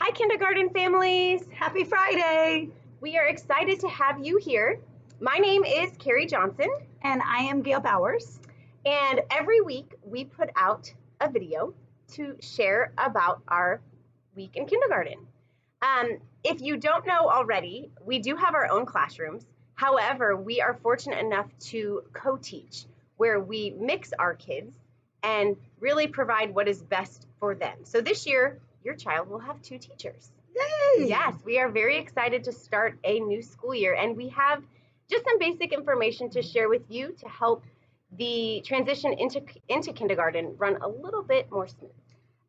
Hi, kindergarten families. Happy Friday. We are excited to have you here. My name is Carrie Johnson. And I am Gail Bowers. And every week we put out a video to share about our week in kindergarten. If you don't know already, we do have our own classrooms. However, we are fortunate enough to co-teach, where we mix our kids and really provide what is best for them. So this year, your child will have 2 teachers. Yay! Yes, we are very excited to start a new school year, and we have just some basic information to share with you to help the transition into kindergarten run a little bit more smooth.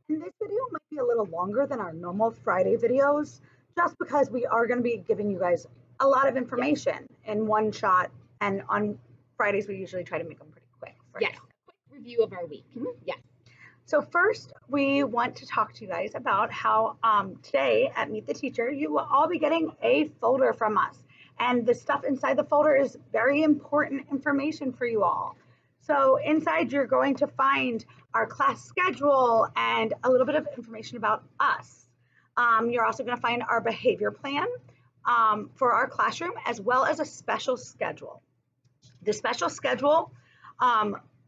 And this video might be a little longer than our normal Friday videos, just because we are going to be giving you guys a lot of information in one shot. And on Fridays, we usually try to make them pretty quick. Yes, a quick review of our week. Yes. So first, we want to talk to you guys about how today at Meet the Teacher, you will all be getting a folder from us. And the stuff inside the folder is very important information for you all. So inside, you're going to find our class schedule and a little bit of information about us. You're also going to find our behavior plan for our classroom, as well as a special schedule. The special schedule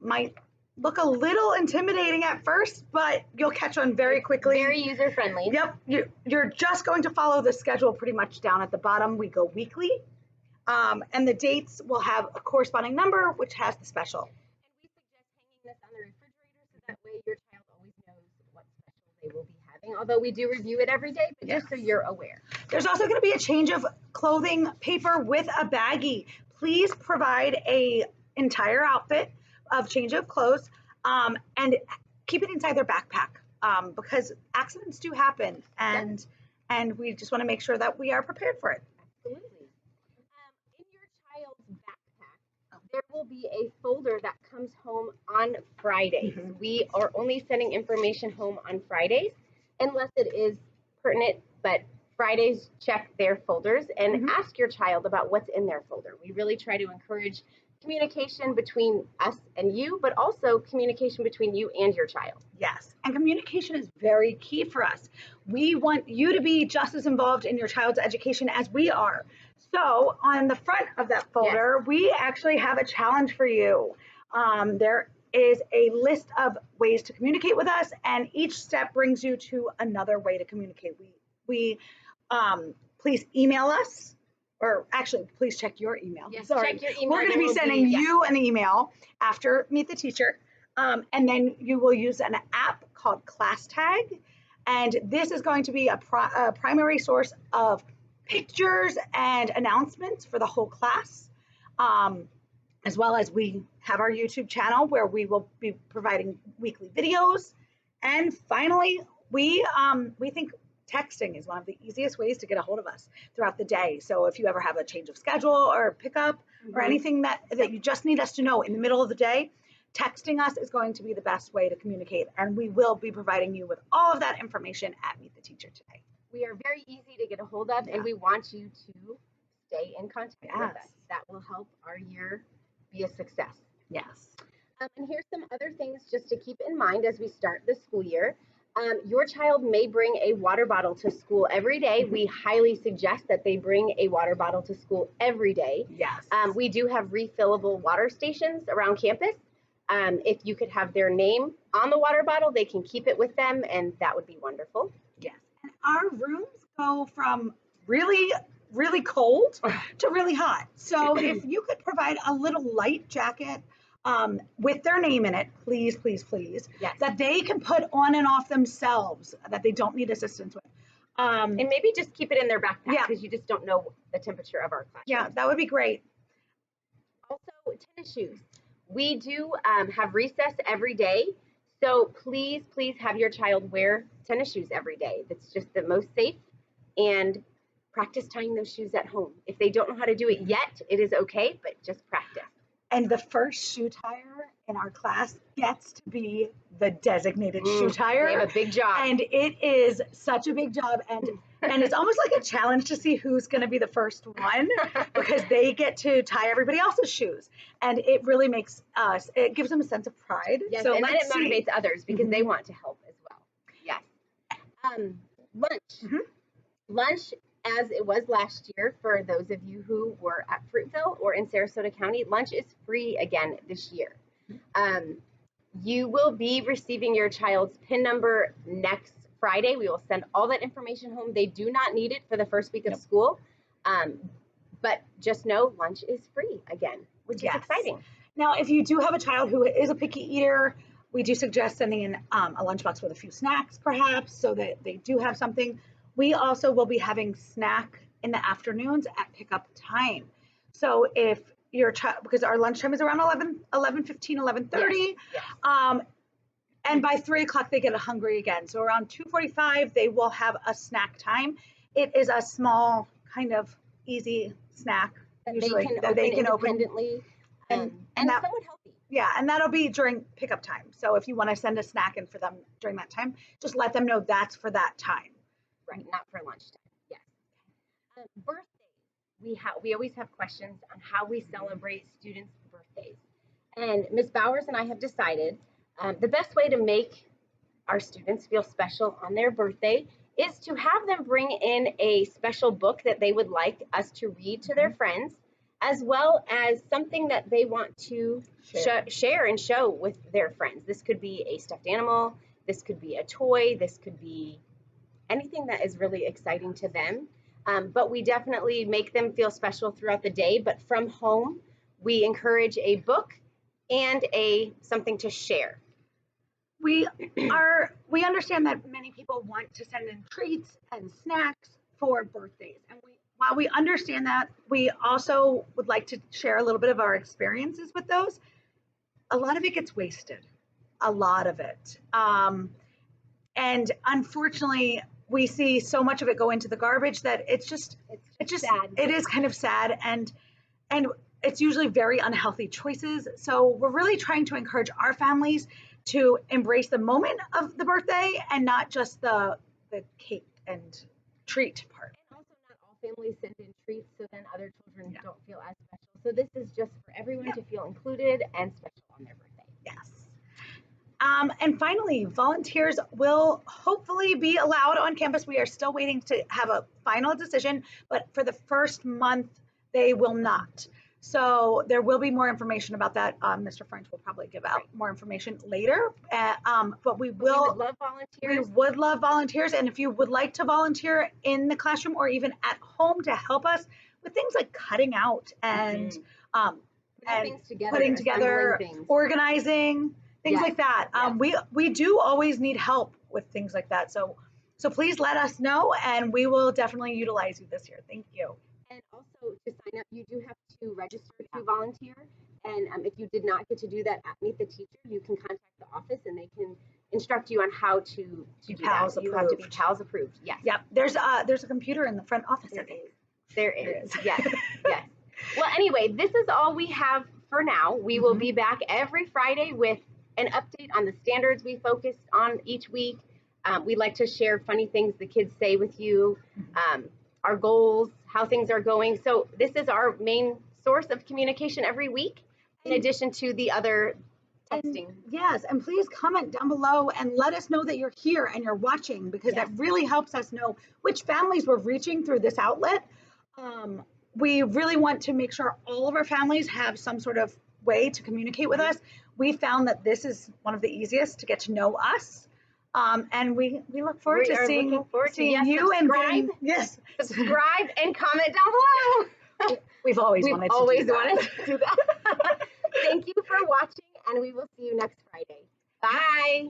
might look a little intimidating at first, but you'll catch on very quickly. Very user-friendly. Yep, you're just going to follow the schedule pretty much down at the bottom. We go weekly, and the dates will have a corresponding number, which has the special. And we suggest hanging this on the refrigerator so that way your child always knows what special they will be having, although we do review it every day, but just so you're aware. There's also going to be a change of clothing paper with a baggie. Please provide a entire outfit of change of clothes and keep it inside their backpack because accidents do happen, and we just want to make sure that we are prepared for it. Absolutely. In your child's backpack, there will be a folder that comes home on Fridays. We are only sending information home on Fridays unless it is pertinent, but Fridays check their folders and ask your child about what's in their folder. We really try to encourage communication between us and you, but also communication between you and your child. Yes, and communication is very key for us. We want you to be just as involved in your child's education as we are. So on the front of that folder, we actually have a challenge for you. There is a list of ways to communicate with us, and each step brings you to another way to communicate. Please email us. Or actually, please check your email. Yes, Sorry. check your email. We're going to be sending you an email after Meet the Teacher. And then you will use an app called ClassTag. And this is going to be a primary source of pictures and announcements for the whole class. As well as we have our YouTube channel where we will be providing weekly videos. And finally, we think texting is one of the easiest ways to get a hold of us throughout the day. So if you ever have a change of schedule or pickup or anything that you just need us to know in the middle of the day, texting us is going to be the best way to communicate. And we will be providing you with all of that information at Meet the Teacher today. We are very easy to get a hold of, and we want you to stay in contact with us. That will help our year be a success. Yes. And here's some other things just to keep in mind as we start the school year. Your child may bring a water bottle to school every day. We highly suggest that they bring a water bottle to school every day. Yes. We do have refillable water stations around campus. If you could have their name on the water bottle, they can keep it with them, and that would be wonderful. Yes. And our rooms go from really, really cold to really hot. So if you could provide a little light jacket with their name in it, please, please, please, that they can put on and off themselves, that they don't need assistance with. And maybe just keep it in their backpack because you just don't know the temperature of our classroom. Yeah, that would be great. Also, tennis shoes. We do have recess every day, so please, please have your child wear tennis shoes every day. That's just the most safe, and practice tying those shoes at home. If they don't know how to do it yet, it is okay, but just practice. And the first shoe tire in our class gets to be the designated shoe tire. They have a big job. And it is such a big job. And it's almost like a challenge to see who's going to be the first one because they get to tie everybody else's shoes. And it really makes us, it gives them a sense of pride. Yes, so and then it motivates others because they want to help as well. Yes. Lunch. Mhm. Lunch, as it was last year, for those of you who were at Fruitville or in Sarasota County, lunch is free again this year. You will be receiving your child's PIN number next Friday. We will send all that information home. They do not need it for the first week of school. But just know lunch is free again, which is exciting. Now, if you do have a child who is a picky eater, we do suggest sending in a lunchbox with a few snacks, perhaps, so that they do have something. We also will be having snack in the afternoons at pickup time. So if your child, because our lunchtime is around 11:15, 11:30, and by 3 o'clock they get hungry again. So around 2:45 they will have a snack time. It is a small, kind of easy snack That usually they can open independently, and that, somewhat healthy. Yeah, and that'll be during pickup time. So if you want to send a snack in for them during that time, just let them know that's for that time. Right, not for lunchtime. Yes. Birthdays. We always have questions on how we celebrate students' birthdays, and Ms. Bowers and I have decided the best way to make our students feel special on their birthday is to have them bring in a special book that they would like us to read to their friends, as well as something that they want to share and show with their friends. This could be a stuffed animal, this could be a toy, this could be anything that is really exciting to them. But we definitely make them feel special throughout the day. But from home, we encourage a book and something to share. We understand that many people want to send in treats and snacks for birthdays, and while we understand that, we also would like to share a little bit of our experiences with those. A lot of it gets wasted, a lot of it, and unfortunately, we see so much of it go into the garbage that it's just sad. It is kind of sad, and it's usually very unhealthy choices. So we're really trying to encourage our families to embrace the moment of the birthday and not just the cake and treat part. And also, not all families send in treats, so then other children don't feel as special. So this is just for everyone to feel included and special on their birthday. Yes. And finally, volunteers will hopefully be allowed on campus. We are still waiting to have a final decision, but for the first month, they will not. So there will be more information about that. Mr. French will probably give out more information later. But we would love volunteers. We would love volunteers. And if you would like to volunteer in the classroom or even at home to help us with things like cutting out and putting together, organizing, things like that. We do always need help with things like that. So please let us know, and we will definitely utilize you this year. Thank you. And also, to sign up, you do have to register to volunteer. And if you did not get to do that at Meet the Teacher, you can contact the office and they can instruct you on how to do PALS that. approved. You have to be PALS approved. Yes. Yep. There's a computer in the front office. There is. Yes. Yes. Well, anyway, this is all we have for now. We will be back every Friday with an update on the standards we focused on each week. We like to share funny things the kids say with you, our goals, how things are going. So this is our main source of communication every week, in addition to the other texting. And please comment down below and let us know that you're here and you're watching, because that really helps us know which families we're reaching through this outlet. We really want to make sure all of our families have some sort of way to communicate with us. We found that this is one of the easiest to get to know us. And we look forward to seeing you and Ben. Subscribe and comment down below. We've always wanted to do that. Thank you for watching, and we will see you next Friday. Bye.